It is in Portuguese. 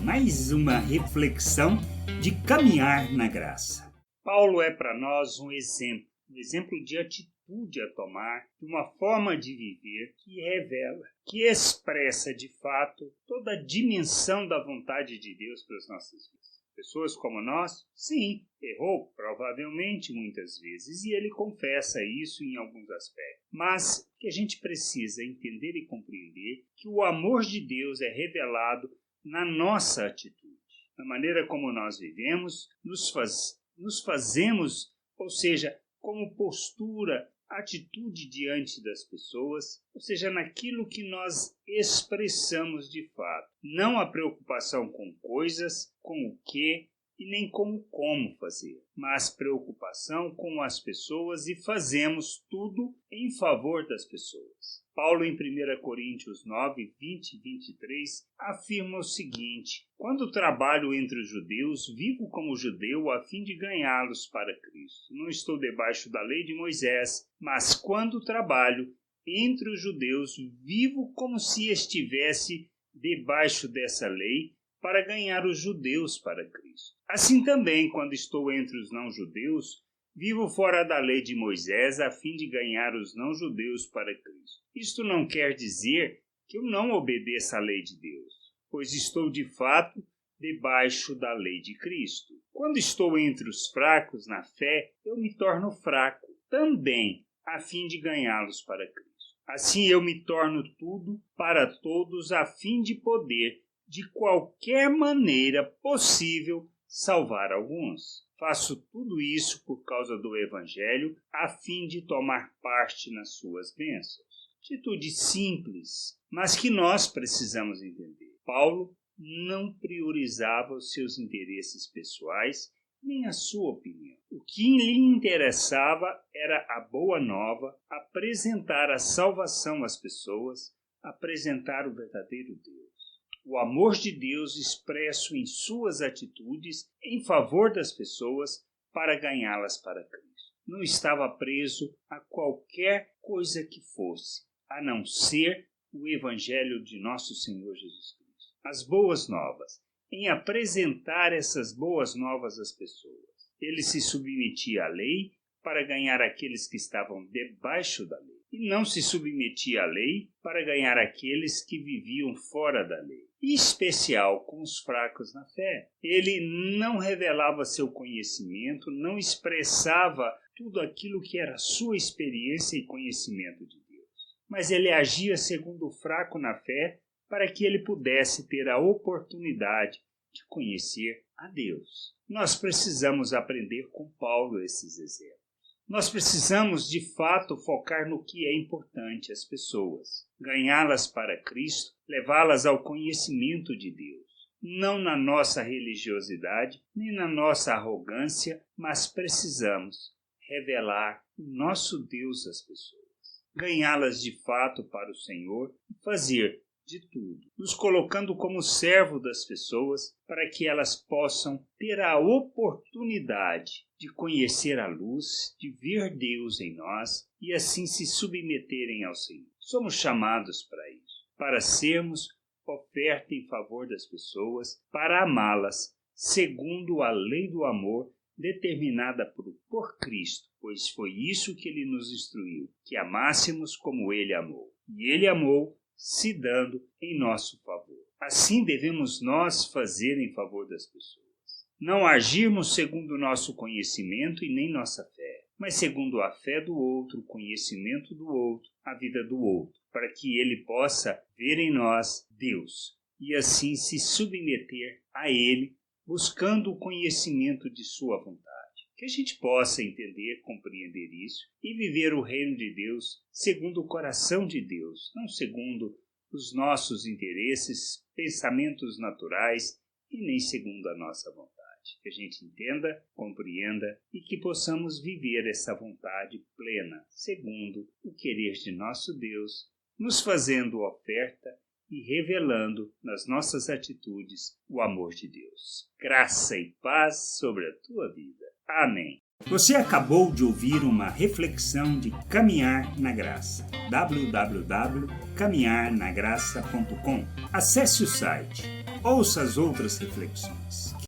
mais uma reflexão de caminhar na graça. Paulo é para nós um exemplo de atitude a tomar, de uma forma de viver que revela, que expressa de fato toda a dimensão da vontade de Deus para as nossas vidas. Pessoas como nós, sim, errou provavelmente muitas vezes e ele confessa isso em alguns aspectos. Mas que a gente precisa entender e compreender que o amor de Deus é revelado na nossa atitude, na maneira como nós vivemos, nos fazemos, ou seja, como postura, atitude diante das pessoas, ou seja, naquilo que nós expressamos de fato. Não a preocupação com coisas, com o que e nem com o como fazer, mas preocupação com as pessoas e fazemos tudo em favor das pessoas. Paulo, em 1 Coríntios 9, 20 e 23, afirma o seguinte: quando trabalho entre os judeus, vivo como judeu a fim de ganhá-los para Cristo. Não estou debaixo da lei de Moisés, mas quando trabalho entre os judeus, vivo como se estivesse debaixo dessa lei para ganhar os judeus para Cristo. Assim também, quando estou entre os não-judeus, vivo fora da lei de Moisés a fim de ganhar os não-judeus para Cristo. Isto não quer dizer que eu não obedeça à lei de Deus, pois estou de fato debaixo da lei de Cristo. Quando estou entre os fracos na fé, eu me torno fraco também a fim de ganhá-los para Cristo. Assim eu me torno tudo para todos a fim de poder, de qualquer maneira possível, salvar alguns. Faço tudo isso por causa do Evangelho, a fim de tomar parte nas suas bênçãos. Atitude simples, mas que nós precisamos entender. Paulo não priorizava os seus interesses pessoais, nem a sua opinião. O que lhe interessava era a boa nova, apresentar a salvação às pessoas, apresentar o verdadeiro Deus. O amor de Deus expresso em suas atitudes em favor das pessoas para ganhá-las para Cristo. Não estava preso a qualquer coisa que fosse, a não ser o Evangelho de nosso Senhor Jesus Cristo. As boas novas, em apresentar essas boas novas às pessoas. Ele se submetia à lei para ganhar aqueles que estavam debaixo da lei. E não se submetia à lei para ganhar aqueles que viviam fora da lei. Em especial com os fracos na fé. Ele não revelava seu conhecimento, não expressava tudo aquilo que era sua experiência e conhecimento de Deus. Mas ele agia segundo o fraco na fé para que ele pudesse ter a oportunidade de conhecer a Deus. Nós precisamos aprender com Paulo esses exemplos. Nós precisamos, de fato, focar no que é importante às pessoas, ganhá-las para Cristo, levá-las ao conhecimento de Deus. Não na nossa religiosidade, nem na nossa arrogância, mas precisamos revelar o nosso Deus às pessoas. Ganhá-las de fato para o Senhor e fazer de tudo, nos colocando como servo das pessoas para que elas possam ter a oportunidade de conhecer a luz, de ver Deus em nós e assim se submeterem ao Senhor. Somos chamados para isso, para sermos oferta em favor das pessoas, para amá-las segundo a lei do amor determinada por Cristo, pois foi isso que ele nos instruiu, que amássemos como ele amou. E ele amou se dando em nosso favor. Assim devemos nós fazer em favor das pessoas. Não agirmos segundo o nosso conhecimento e nem nossa fé, mas segundo a fé do outro, o conhecimento do outro, a vida do outro, para que ele possa ver em nós Deus e assim se submeter a ele, buscando o conhecimento de sua vontade. Que a gente possa entender, compreender isso e viver o reino de Deus segundo o coração de Deus, não segundo os nossos interesses, pensamentos naturais e nem segundo a nossa vontade. Que a gente entenda, compreenda e que possamos viver essa vontade plena, segundo o querer de nosso Deus, nos fazendo oferta e revelando nas nossas atitudes o amor de Deus. Graça e paz sobre a tua vida. Amém. Você acabou de ouvir uma reflexão de Caminhar na Graça. www.caminharnagraça.com. Acesse o site Ouça as outras reflexões.